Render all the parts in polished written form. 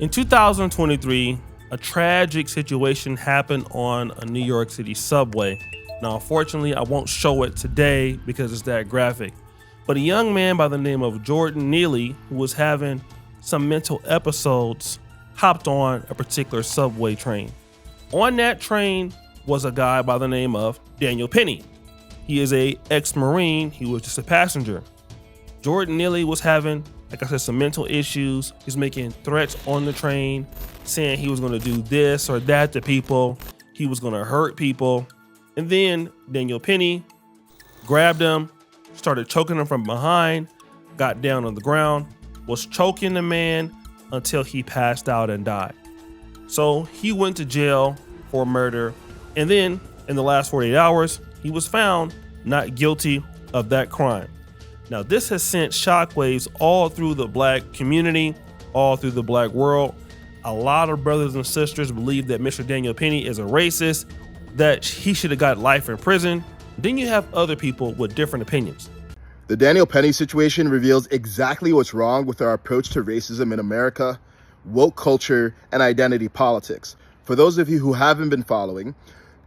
In 2023, a tragic situation happened on a New York City subway. Now, unfortunately, I won't show it today because it's that graphic. But a young man by the name of Jordan Neely, who was having some mental episodes, hopped on a particular subway train. On that train was a guy by the name of Daniel Penny. He is a ex-Marine. He was just a passenger. Jordan Neely was having, like I said, some mental issues. He's making threats on the train, saying he was going to do this or that to people. He was going to hurt people. And then Daniel Penny grabbed him, started choking him from behind, got down on the ground, was choking the man until he passed out and died. So he went to jail for murder. And then in the last 48 hours, he was found not guilty of that crime. Now, this has sent shockwaves all through the black community, all through the black world. A lot of brothers and sisters believe that Mr. Daniel Penny is a racist, that he should have got life in prison. Then you have other people with different opinions. The Daniel Penny situation reveals exactly what's wrong with our approach to racism in America, woke culture, and identity politics. For those of you who haven't been following,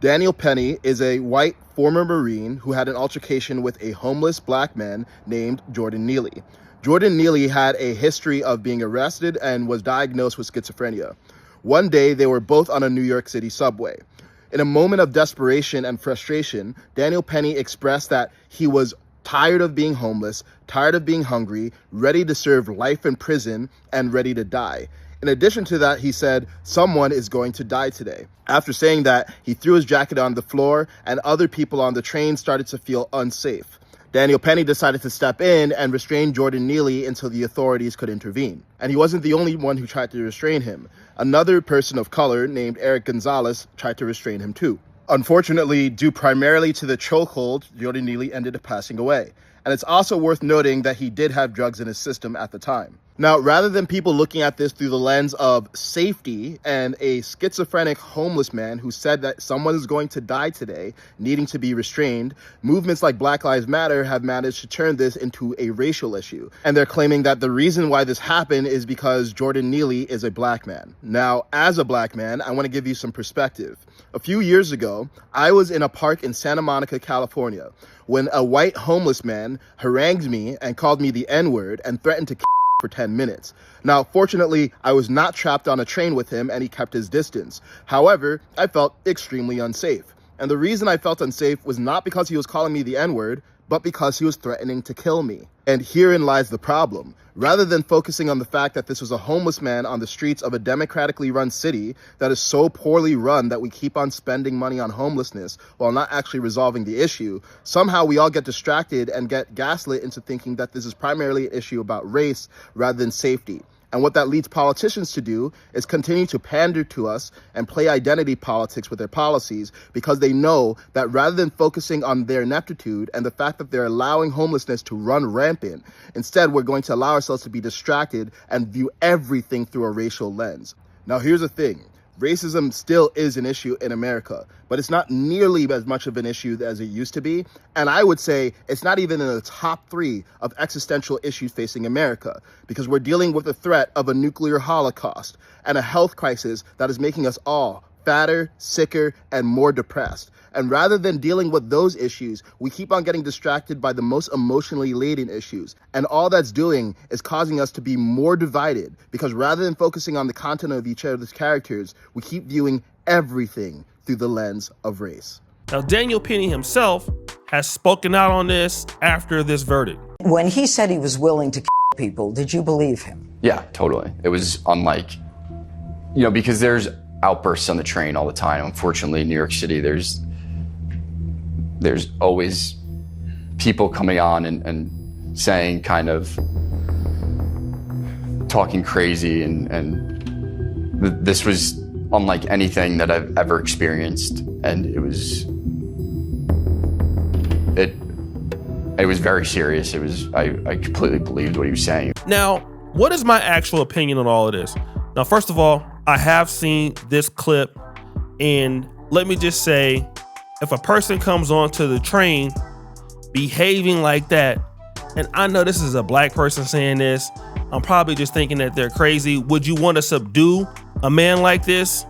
Daniel Penny is a white former Marine who had an altercation with a homeless black man named Jordan Neely. Jordan Neely had a history of being arrested and was diagnosed with schizophrenia. One day, they were both on a New York City subway. In a moment of desperation and frustration, Daniel Penny expressed that he was tired of being homeless, tired of being hungry, ready to serve life in prison, and ready to die. In addition to that, he said, "Someone is going to die today." After saying that, he threw his jacket on the floor, and other people on the train started to feel unsafe. Daniel Penny decided to step in and restrain Jordan Neely until the authorities could intervene. And he wasn't the only one who tried to restrain him. Another person of color named Eric Gonzalez tried to restrain him too. Unfortunately, due primarily to the chokehold, Jordan Neely ended up passing away. And it's also worth noting that he did have drugs in his system at the time. Now, rather than people looking at this through the lens of safety and a schizophrenic homeless man who said that someone is going to die today, needing to be restrained, movements like Black Lives Matter have managed to turn this into a racial issue. And they're claiming that the reason why this happened is because Jordan Neely is a black man. Now, as a black man, I want to give you some perspective. A few years ago, I was in a park in Santa Monica, California, when a white homeless man harangued me and called me the N-word and threatened to for 10 minutes. Now, fortunately, I was not trapped on a train with him and he kept his distance. However, I felt extremely unsafe. And the reason I felt unsafe was not because he was calling me the N-word, but because he was threatening to kill me. And herein lies the problem. Rather than focusing on the fact that this was a homeless man on the streets of a democratically run city that is so poorly run that we keep on spending money on homelessness while not actually resolving the issue, somehow we all get distracted and get gaslit into thinking that this is primarily an issue about race rather than safety. And what that leads politicians to do is continue to pander to us and play identity politics with their policies because they know that rather than focusing on their ineptitude and the fact that they're allowing homelessness to run rampant, instead we're going to allow ourselves to be distracted and view everything through a racial lens. Now, here's the thing. Racism still is an issue in America, but it's not nearly as much of an issue as it used to be. And I would say it's not even in the top 3 of existential issues facing America, because we're dealing with the threat of a nuclear holocaust and a health crisis that is making us all fatter, sicker, and more depressed. And rather than dealing with those issues, we keep on getting distracted by the most emotionally laden issues. And all that's doing is causing us to be more divided, because rather than focusing on the content of each other's characters, we keep viewing everything through the lens of race. Now, Daniel Penny himself has spoken out on this after this verdict. When he said he was willing to kill people, did you believe him? Yeah, totally. It was unlike, because there's outbursts on the train all the time. Unfortunately, in New York City, there's always people coming on and saying, kind of talking crazy, and this was unlike anything that I've ever experienced, and it was very serious. I completely believed what he was saying. Now, what is my actual opinion on all of this? Now, first of all, I have seen this clip, and let me just say, if a person comes onto the train behaving like that, and I know this is a black person saying this, I'm probably just thinking that they're crazy. Would you want to subdue a man like this?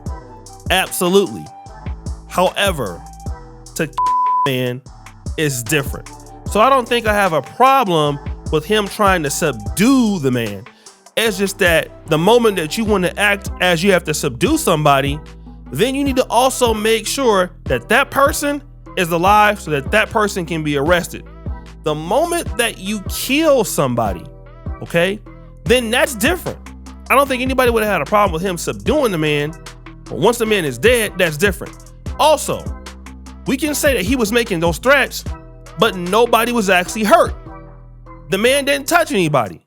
Absolutely. However, to man is different. So I don't think I have a problem with him trying to subdue the man. It's just that the moment that you want to act as you have to subdue somebody, then you need to also make sure that that person is alive so that that person can be arrested. The moment that you kill somebody, okay, then that's different. I don't think anybody would have had a problem with him subduing the man, but once the man is dead, that's different. Also, we can say that he was making those threats, but nobody was actually hurt. The man didn't touch anybody.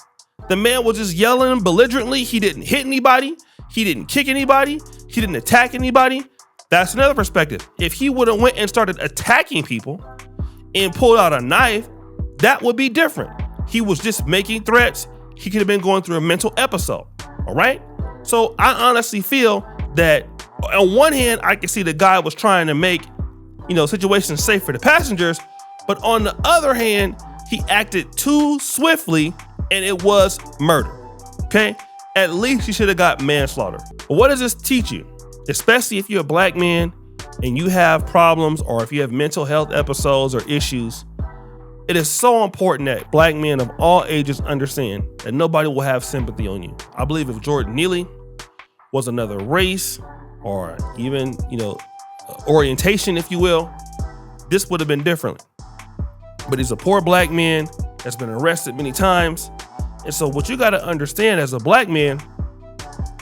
The man was just yelling belligerently. He didn't hit anybody. He didn't kick anybody. He didn't attack anybody. That's another perspective. If he would have went and started attacking people and pulled out a knife, that would be different. He was just making threats. He could have been going through a mental episode. All right. So I honestly feel that on one hand, I can see the guy was trying to make, situations safe for the passengers. But on the other hand, he acted too swiftly and it was murder. Okay. At least he should have got manslaughter. But what does this teach you? Especially if you're a black man and you have problems or if you have mental health episodes or issues, it is so important that black men of all ages understand that nobody will have sympathy on you. I believe if Jordan Neely was another race or even, orientation, if you will, this would have been different. But he's a poor black man that's been arrested many times. And so what you got to understand as a black man,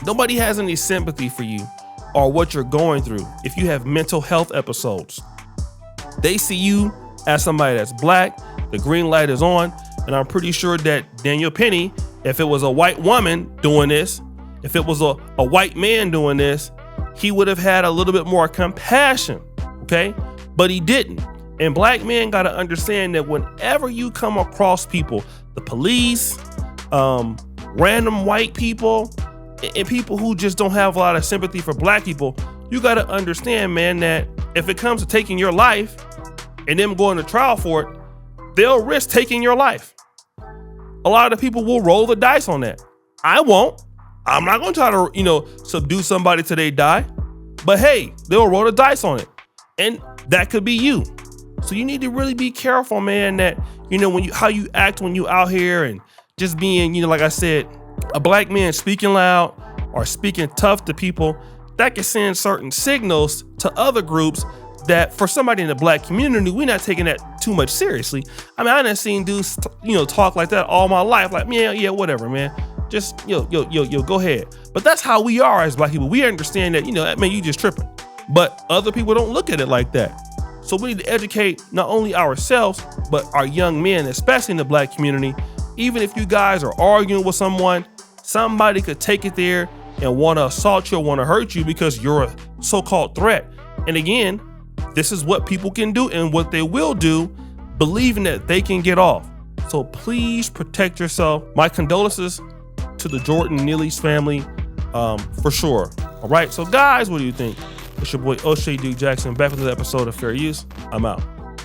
nobody has any sympathy for you or what you're going through if you have mental health episodes. They see you as somebody that's black, the green light is on, and I'm pretty sure that Daniel Penny, if it was a white woman doing this, if it was a white man doing this, he would have had a little bit more compassion, okay? But he didn't. And black men got to understand that whenever you come across people, the police, random white people, and people who just don't have a lot of sympathy for black people, you got to understand, man, that if it comes to taking your life and them going to trial for it, they'll risk taking your life. A lot of people will roll the dice on that. I won't. I'm not going to try to, subdue somebody till they die. But hey, they'll roll the dice on it. And that could be you. So you need to really be careful, man, that, how you act when you out here and just being, like I said, a black man speaking loud or speaking tough to people, that can send certain signals to other groups that for somebody in the black community, we're not taking that too much seriously. I mean, I done seen dudes, talk like that all my life. Like, yeah, whatever, man. Just, go ahead. But that's how we are as black people. We understand that, man, you just tripping. But other people don't look at it like that. So we need to educate not only ourselves, but our young men, especially in the black community. Even if you guys are arguing with someone, somebody could take it there and want to assault you or want to hurt you because you're a so-called threat. And again, this is what people can do and what they will do, believing that they can get off. So please protect yourself. My condolences to the Jordan Neely's family, for sure. All right, so guys, what do you think? It's your boy O'Shea Duke Jackson back with another episode of Fair Use. I'm out.